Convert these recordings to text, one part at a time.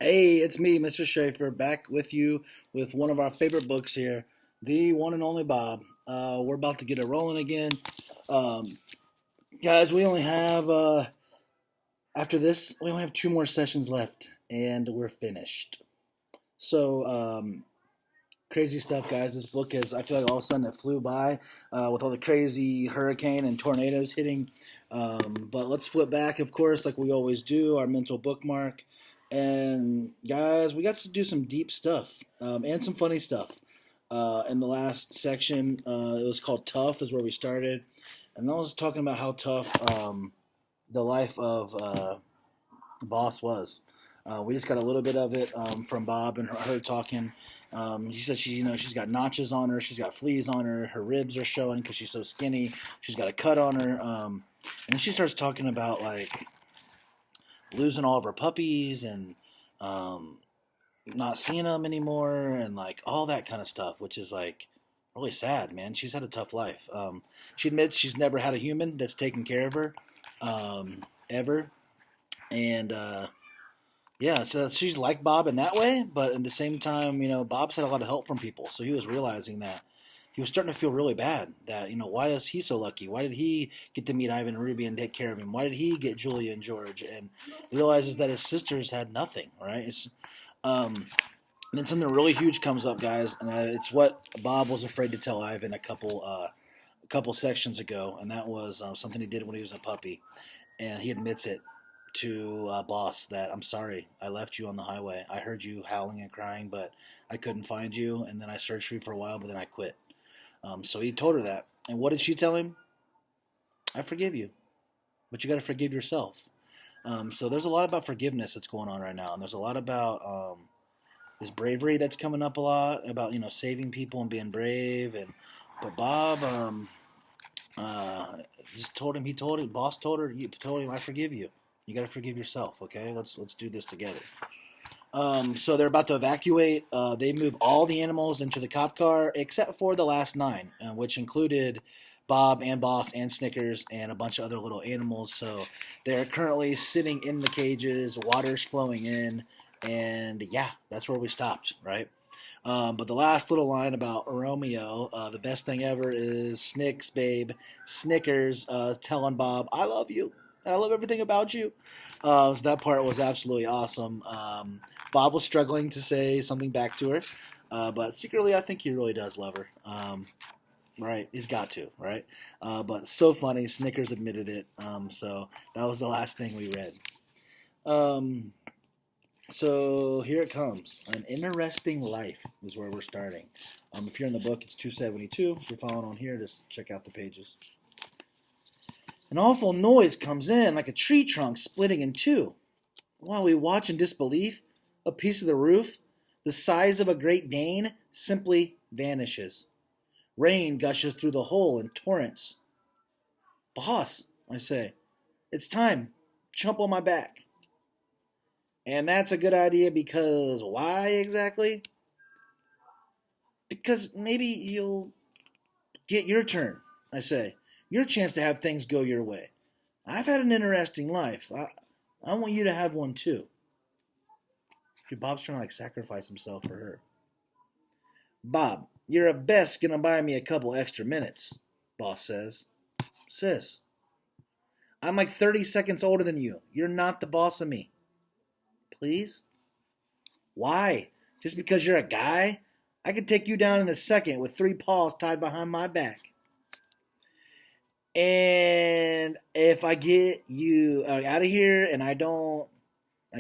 Hey, it's me, Mr. Schaefer, back with you with one of our favorite books here, the one and only Bob. We're about to get it rolling again. Um, Guys, we only have, after this, we only have two more sessions left, and we're finished. So, crazy stuff, guys. This book is, I feel like all of a sudden it flew by with all the crazy hurricane and tornadoes hitting. But let's flip back, of course, like we always do, our mental bookmark. And guys, we got to do some deep stuff and some funny stuff. In the last section, it was called Tough, is where we started. And I was talking about how tough the life of Boss was. We just got a little bit of it from Bob and her talking. She said she's got notches on her, she's got fleas on her, her ribs are showing because she's so skinny. She's got a cut on her, and she starts talking about like losing all of her puppies and um, not seeing them anymore and like all that kind of stuff, which is like really sad, man. She's had a tough life. She admits she's never had a human that's taken care of her ever, and yeah, so she's like Bob in that way, but at the same time, Bob's had a lot of help from people, so he was realizing that he was starting to feel really bad. That why is he so lucky? Why did he get to meet Ivan and Ruby and take care of him? Why did he get Julia and George? And realizes that his sisters had nothing. Right? Um, and then something really huge comes up, guys, and it's what Bob was afraid to tell Ivan a couple sections ago, and that was something he did when he was a puppy, and he admits it to Boss that I'm sorry, I left you on the highway. I heard you howling and crying, but I couldn't find you, and then I searched for you for a while, but then I quit. So he told her that, and what did she tell him? I forgive you, but you got to forgive yourself. So there's a lot about forgiveness that's going on right now, and there's a lot about this bravery that's coming up a lot about saving people and being brave, and but Bob uh, just told him. He told him. Boss told her. He told him, "I forgive you. You got to forgive yourself. Okay, let's do this together." So they're about to evacuate. They move all the animals into the cop car except for the last nine, which included Bob and Boss and Snickers and a bunch of other little animals. So they're currently sitting in the cages. Water's flowing in, and yeah, that's where we stopped. Right. But the last little line about Romeo, the best thing ever is Snicks, babe, Snickers telling Bob, I love you. And I love everything about you. So that part was absolutely awesome. Bob was struggling to say something back to her, but secretly, I think he really does love her. Right, he's got to, right? But so funny, Snickers admitted it. So that was the last thing we read. Um, so here it comes. An Interesting Life is where we're starting. If you're in the book, it's 272. If you're following on here, just check out the pages. An awful noise comes in like a tree trunk splitting in two. While we watch in disbelief, a piece of the roof, the size of a Great Dane, simply vanishes. Rain gushes through the hole in torrents. Boss, I say, it's time. Jump on my back. And that's a good idea because why exactly? Because maybe you'll get your turn, I say. Your chance to have things go your way. I've had an interesting life. I want you to have one too. Bob's trying to like sacrifice himself for her. Bob, you're at best gonna buy me a couple extra minutes, Boss says. Sis, I'm like 30 seconds older than you. You're not the boss of me. Please? Why? Just because you're a guy? I could take you down in a second with three paws tied behind my back. And if I get you out of here and I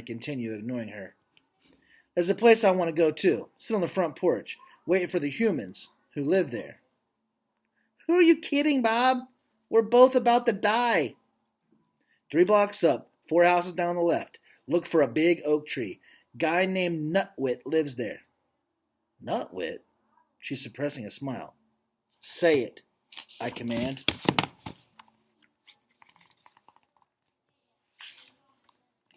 continue ignoring her. There's a place I want to go to. Sit on the front porch, waiting for the humans who live there. Who are you kidding, Bob? We're both about to die. 3 blocks up, 4 houses down the left. Look for a big oak tree. Guy named Nutwit lives there. Nutwit? She's suppressing a smile. Say it, I command.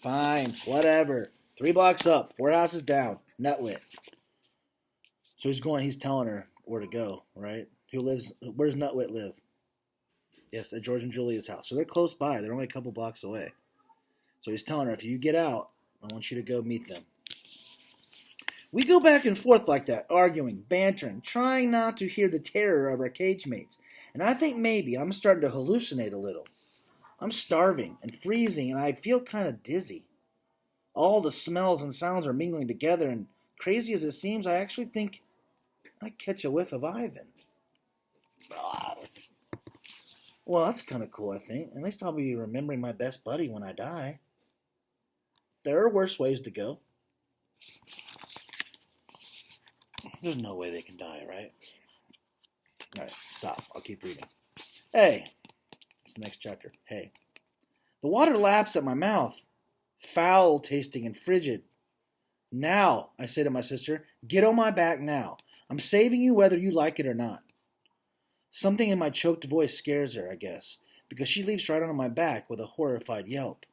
Fine, whatever. 3 blocks up, 4 houses down. Nutwit. So he's telling her where to go, right? Where's Nutwit live? Yes, at George and Julia's house. So they're close by. They're only a couple blocks away. So he's telling her, if you get out, I want you to go meet them. We go back and forth like that, arguing, bantering, trying not to hear the terror of our cage mates, and I think maybe I'm starting to hallucinate a little. I'm starving and freezing, and I feel kind of dizzy. All the smells and sounds are mingling together, and crazy as it seems, I actually think I catch a whiff of Ivan. Well, that's kind of cool, I think. At least I'll be remembering my best buddy when I die. There are worse ways to go. There's no way they can die, right? Alright, stop. I'll keep reading. Hey. It's the next chapter. Hey. The water laps at my mouth. Foul tasting and frigid. Now, I say to my sister, get on my back now. I'm saving you whether you like it or not. Something in my choked voice scares her, I guess, because she leaps right onto my back with a horrified yelp.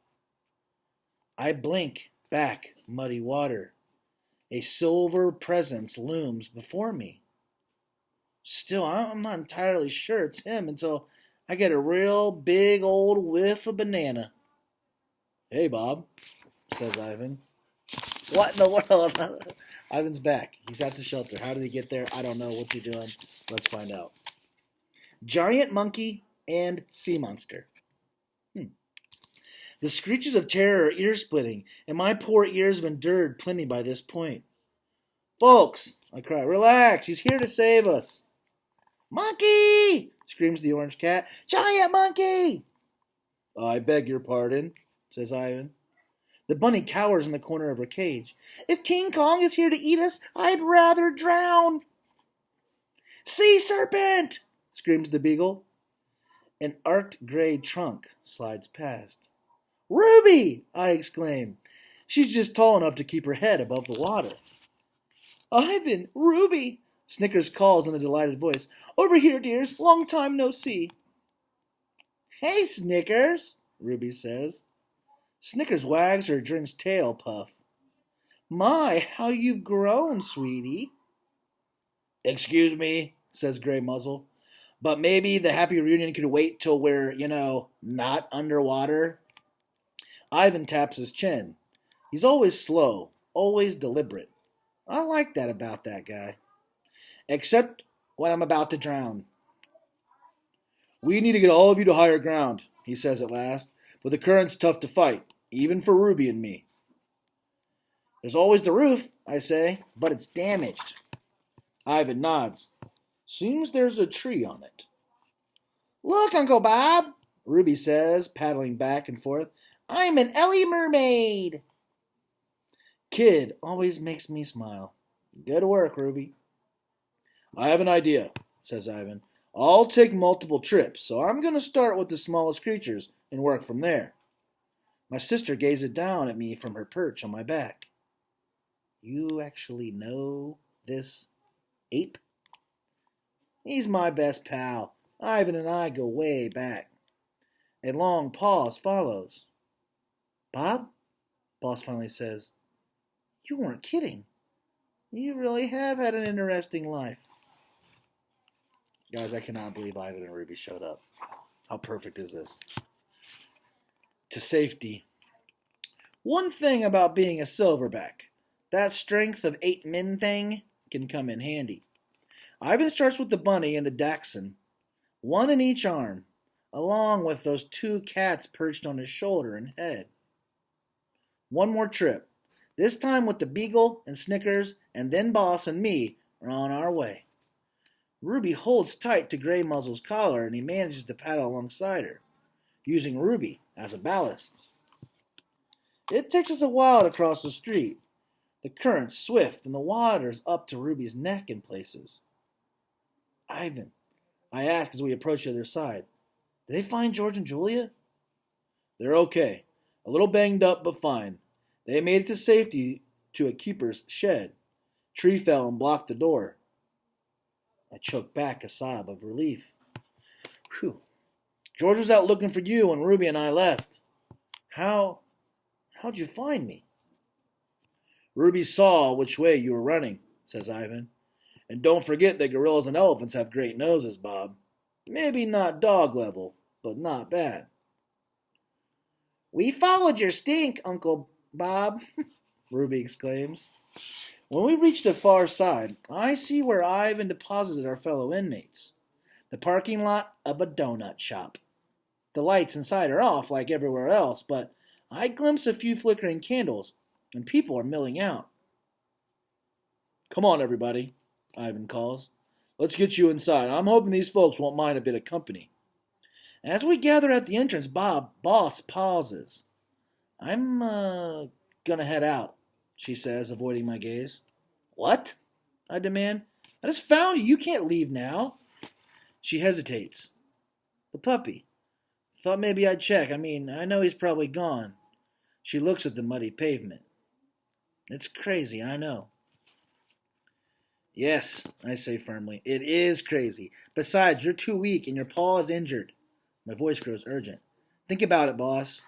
I blink back muddy water. A silver presence looms before me. Still, I'm not entirely sure it's him until I get a real big old whiff of banana. Hey, Bob, says Ivan. What in the world? Ivan's back. He's at the shelter. How did he get there? I don't know. What's he doing? Let's find out. Giant monkey and sea monster. The screeches of terror are ear-splitting, and my poor ears have endured plenty by this point. Folks, I cry, relax, he's here to save us. Monkey! Screams the orange cat. Giant monkey! I beg your pardon, says Ivan. The bunny cowers in the corner of her cage. If King Kong is here to eat us, I'd rather drown. Sea serpent! Screams the beagle. An arced gray trunk slides past. Ruby! I exclaim. She's just tall enough to keep her head above the water. Ivan! Ruby! Snickers calls in a delighted voice. Over here, dears. Long time no see. Hey, Snickers, Ruby says. Snickers wags her drenched tail puff. My, how you've grown, sweetie. Excuse me, says Gray Muzzle, but maybe the happy reunion could wait till we're, not underwater. Ivan taps his chin. He's always slow, always deliberate. I like that about that guy. Except when I'm about to drown. We need to get all of you to higher ground, he says at last, but the current's tough to fight, even for Ruby and me. There's always the roof, I say, but it's damaged. Ivan nods. Seems there's a tree on it. Look, Uncle Bob, Ruby says, paddling back and forth. I'm an Ellie mermaid. Kid always makes me smile. Good work, Ruby. I have an idea, says Ivan. I'll take multiple trips, so I'm going to start with the smallest creatures and work from there. My sister gazes down at me from her perch on my back. You actually know this ape? He's my best pal. Ivan and I go way back. A long pause follows. Bob? Boss finally says, you weren't kidding. You really have had an interesting life. Guys, I cannot believe Ivan and Ruby showed up. How perfect is this? To safety. One thing about being a silverback, that strength of 8 men thing can come in handy. Ivan starts with the bunny and the dachshund, one in each arm, along with those 2 cats perched on his shoulder and head. One more trip, this time with the beagle and Snickers, and then Boss and me are on our way. Ruby holds tight to Gray Muzzle's collar and he manages to paddle alongside her, using Ruby as a ballast. It takes us a while to cross the street. The current's swift and the water's up to Ruby's neck in places. Ivan, I ask as we approach the other side, did they find George and Julia? They're okay. A little banged up, but fine. They made it to safety to a keeper's shed. Tree fell and blocked the door. I choked back a sob of relief. Whew. George was out looking for you when Ruby and I left. How'd you find me? Ruby saw which way you were running, says Ivan. And don't forget that gorillas and elephants have great noses, Bob. Maybe not dog level, but not bad. We followed your stink, Uncle Bob, Ruby exclaims. When we reach the far side, I see where Ivan deposited our fellow inmates. The parking lot of a donut shop. The lights inside are off like everywhere else, but I glimpse a few flickering candles, and people are milling out. Come on, everybody, Ivan calls. Let's get you inside. I'm hoping these folks won't mind a bit of company. As we gather at the entrance, Boss pauses. I'm gonna head out, she says, avoiding my gaze. What? I demand. I just found you. You can't leave now. She hesitates. The puppy. Thought maybe I'd check. I know he's probably gone. She looks at the muddy pavement. It's crazy, I know. Yes, I say firmly. It is crazy. Besides, you're too weak and your paw is injured. My voice grows urgent. Think about it, boss.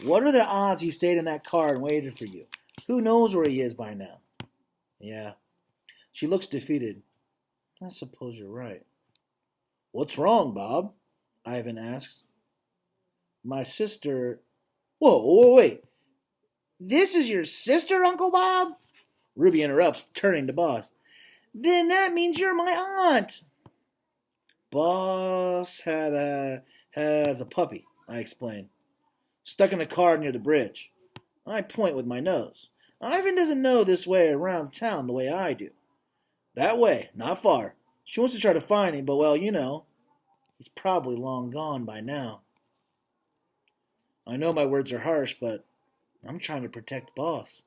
What are the odds he stayed in that car and waited for you? Who knows where he is by now? Yeah. She looks defeated. I suppose you're right. What's wrong, Bob? Ivan asks. My sister... Whoa, wait. This is your sister, Uncle Bob? Ruby interrupts, turning to Boss. Then that means you're my aunt. Boss has a puppy, I explain. Stuck in a car near the bridge. I point with my nose. Ivan doesn't know this way around town the way I do. That way, not far. She wants to try to find him, but well, he's probably long gone by now. I know my words are harsh, but I'm trying to protect Boss.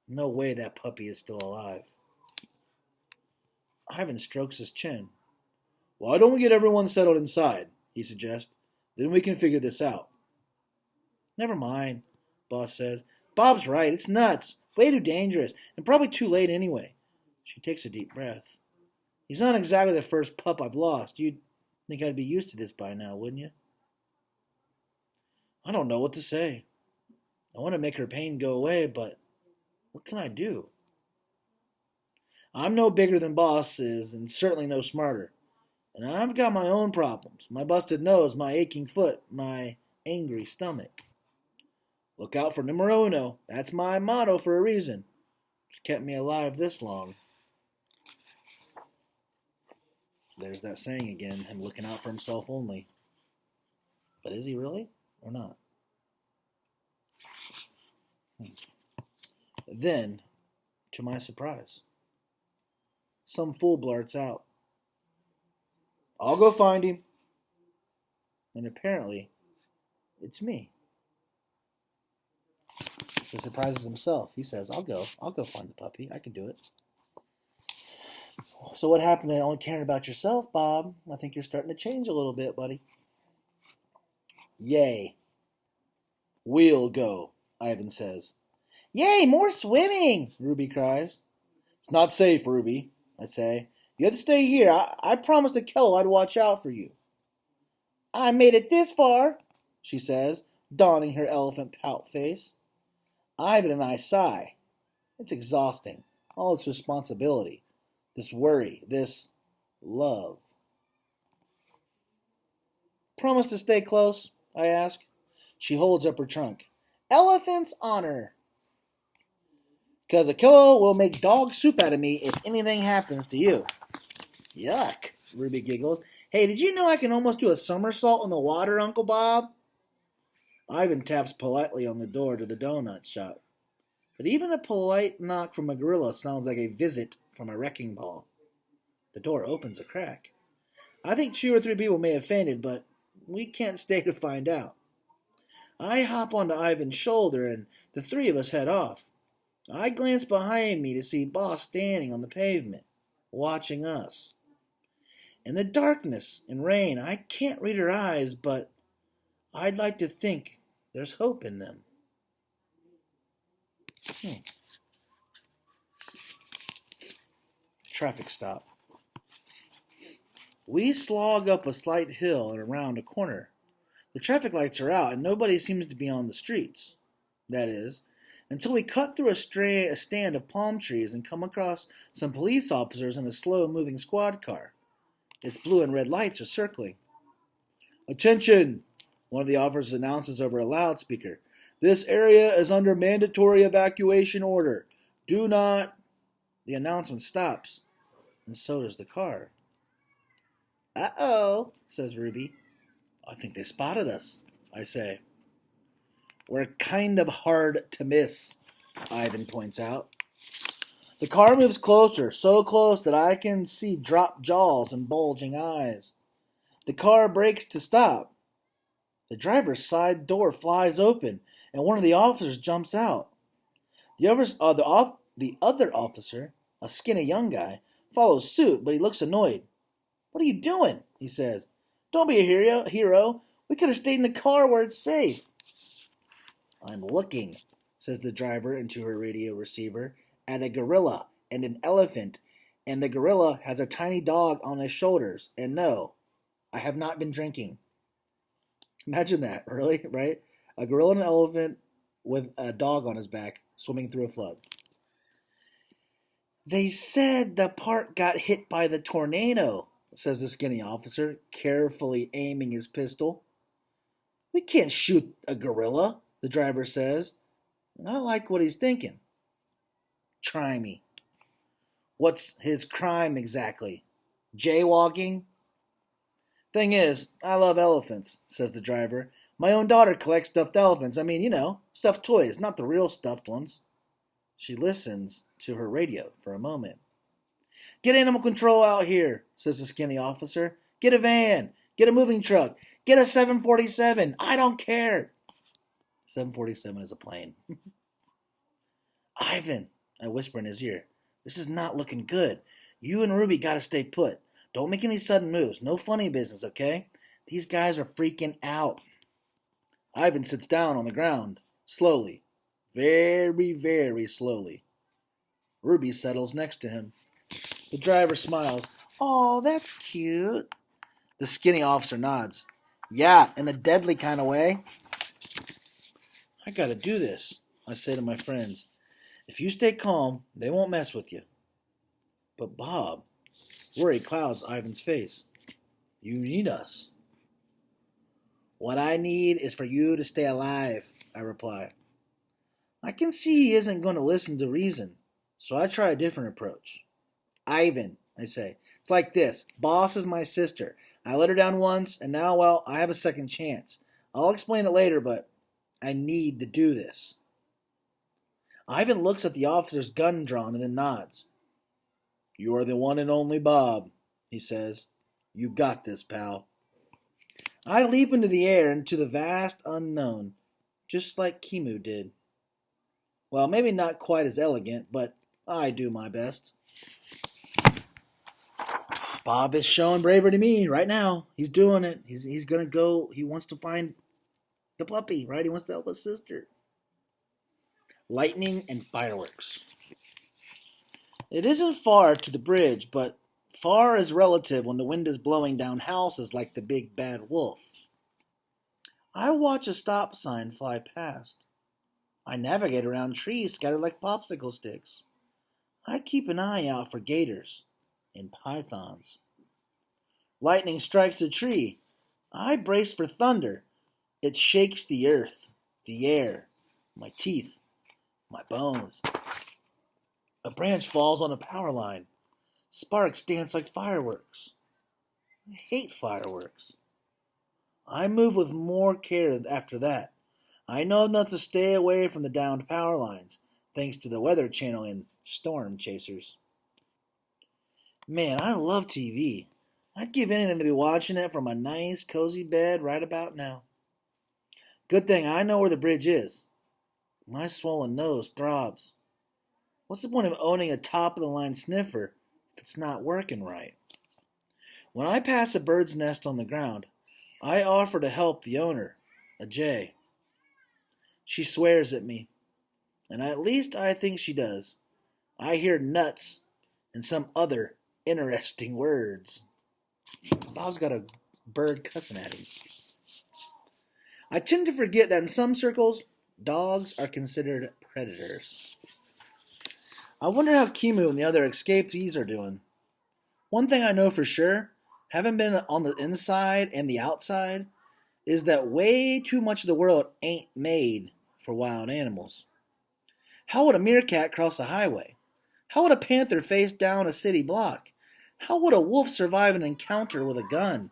No way that puppy is still alive. Ivan strokes his chin. Why don't we get everyone settled inside, he suggests. Then we can figure this out. Never mind, Boss says. Bob's right, it's nuts. Way too dangerous, and probably too late anyway. She takes a deep breath. He's not exactly the first pup I've lost. You'd think I'd be used to this by now, wouldn't you? I don't know what to say. I want to make her pain go away, but what can I do? I'm no bigger than Boss is, and certainly no smarter. And I've got my own problems. My busted nose, my aching foot, my angry stomach. Look out for numero uno. That's my motto for a reason. It's kept me alive this long. There's that saying again, him looking out for himself only. But is he really, or not? Then, to my surprise, some fool blurts out, I'll go find him. And apparently, it's me. So he surprises himself. He says, I'll go find the puppy. I can do it. So what happened to only caring about yourself, Bob? I think you're starting to change a little bit, buddy. Yay. We'll go, Ivan says. Yay, more swimming, Ruby cries. It's not safe, Ruby, I say. You have to stay here. I promised Akello I'd watch out for you. I made it this far, she says, donning her elephant pout face. Ivan and I sigh. It's exhausting. All this responsibility, this worry, this love. Promise to stay close, I ask. She holds up her trunk. Elephant's honor. 'Cause Akello will make dog soup out of me if anything happens to you. Yuck, Ruby giggles. Hey, did you know I can almost do a somersault in the water, Uncle Bob? Ivan taps politely on the door to the donut shop. But even a polite knock from a gorilla sounds like a visit from a wrecking ball. The door opens a crack. I think 2 or 3 people may have fainted, but we can't stay to find out. I hop onto Ivan's shoulder and the 3 of us head off. I glance behind me to see Boss standing on the pavement, watching us. In the darkness and rain, I can't read her eyes, but I'd like to think there's hope in them. Traffic stop. We slog up a slight hill and around a corner. The traffic lights are out and nobody seems to be on the streets. That is, until we cut through a stand of palm trees and come across some police officers in a slow-moving squad car. Its blue and red lights are circling. Attention! One of the officers announces over a loudspeaker. This area is under mandatory evacuation order. Do not. The announcement stops, and so does the car. Uh-oh, says Ruby. I think they spotted us, I say. We're kind of hard to miss, Ivan points out. The car moves closer, so close that I can see dropped jaws and bulging eyes. The car brakes to stop. The driver's side door flies open, and one of the officers jumps out. The other officer, a skinny young guy, follows suit, but he looks annoyed. What are you doing? He says. Don't be a hero. We could have stayed in the car where it's safe. I'm looking, says the driver into her radio receiver, at a gorilla and an elephant, and the gorilla has a tiny dog on his shoulders. And no, I have not been drinking. Imagine that, really, right? A gorilla and an elephant with a dog on his back swimming through a flood. They said the park got hit by the tornado, says the skinny officer, carefully aiming his pistol. We can't shoot a gorilla, the driver says. And I like what he's thinking. Try me. What's his crime exactly? Jaywalking? Thing is, I love elephants, says the driver. My own daughter collects stuffed elephants. I mean, stuffed toys, not the real stuffed ones. She listens to her radio for a moment. Get animal control out here, says the skinny officer. Get a van. Get a moving truck. Get a 747. I don't care. 747 is a plane. Ivan, I whisper in his ear, this is not looking good. You and Ruby gotta stay put. Don't make any sudden moves. No funny business, okay? These guys are freaking out. Ivan sits down on the ground, slowly. Very, very slowly. Ruby settles next to him. The driver smiles. Oh, that's cute. The skinny officer nods. Yeah, in a deadly kind of way. I gotta do this, I say to my friends. If you stay calm, they won't mess with you. But Bob, worry clouds Ivan's face. You need us. What I need is for you to stay alive, I reply. I can see he isn't going to listen to reason, so I try a different approach. Ivan, I say, it's like this. Boss is my sister. I let her down once, and now, well, I have a second chance. I'll explain it later, but I need to do this. Ivan looks at the officer's gun drawn and then nods. You are the one and only Bob, he says. You got this, pal. I leap into the air, into the vast unknown, just like Kimu did. Well, maybe not quite as elegant, but I do my best. Bob is showing bravery to me right now. He's doing it. He's going to go. He wants to find the puppy, right? He wants to help his sister. Lightning and fireworks. It isn't far to the bridge, but far is relative when the wind is blowing down houses like the big bad wolf. I watch a stop sign fly past. I navigate around trees scattered like popsicle sticks. I keep an eye out for gators and pythons. Lightning strikes a tree. I brace for thunder. It shakes the earth, the air, my teeth, my bones. A branch falls on a power line. Sparks dance like fireworks. I hate fireworks. I move with more care after that. I know not to stay away from the downed power lines, thanks to the Weather Channel and Storm Chasers. Man, I love TV. I'd give anything to be watching it from a nice, cozy bed right about now. Good thing I know where the bridge is. My swollen nose throbs. What's the point of owning a top-of-the-line sniffer if it's not working right? When I pass a bird's nest on the ground, I offer to help the owner, a jay. She swears at me, and at least I think she does. I hear nuts and some other interesting words. Bob's got a bird cussing at him. I tend to forget that in some circles, dogs are considered predators. I wonder how Kimu and the other escapees are doing. One thing I know for sure, having been on the inside and the outside, is that way too much of the world ain't made for wild animals. How would a meerkat cross a highway? How would a panther face down a city block? How would a wolf survive an encounter with a gun?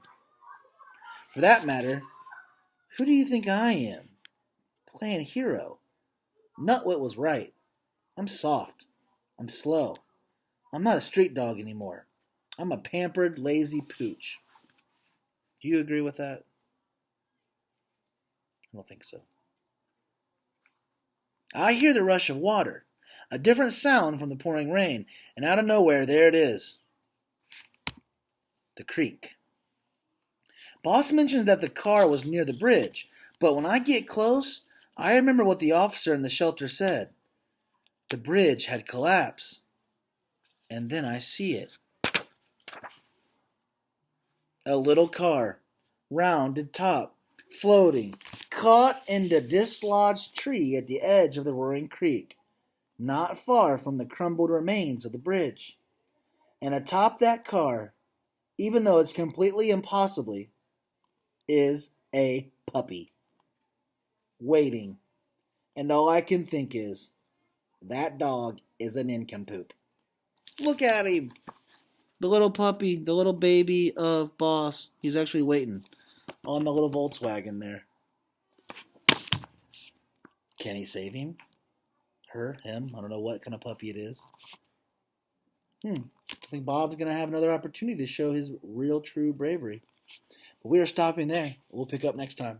For that matter, who do you think I am? Playing hero. Nutwit was right. I'm soft. I'm slow. I'm not a street dog anymore. I'm a pampered, lazy pooch. Do you agree with that? I don't think so. I hear the rush of water, a different sound from the pouring rain, and out of nowhere, there it is. The creek. Boss mentioned that the car was near the bridge, but when I get close, I remember what the officer in the shelter said. The bridge had collapsed. And then I see it. A little car, rounded top, floating, caught in the dislodged tree at the edge of the roaring creek, not far from the crumbled remains of the bridge. And atop that car, even though it's completely impossibly, is a puppy. Waiting. And all I can think is, that dog is a nincompoop. Look at him. The little puppy, the little baby of Boss, he's actually waiting on the little Volkswagen there. Can he save him? Her? Him? I don't know what kind of puppy it is. I think Bob's going to have another opportunity to show his real, true bravery. But we are stopping there. We'll pick up next time.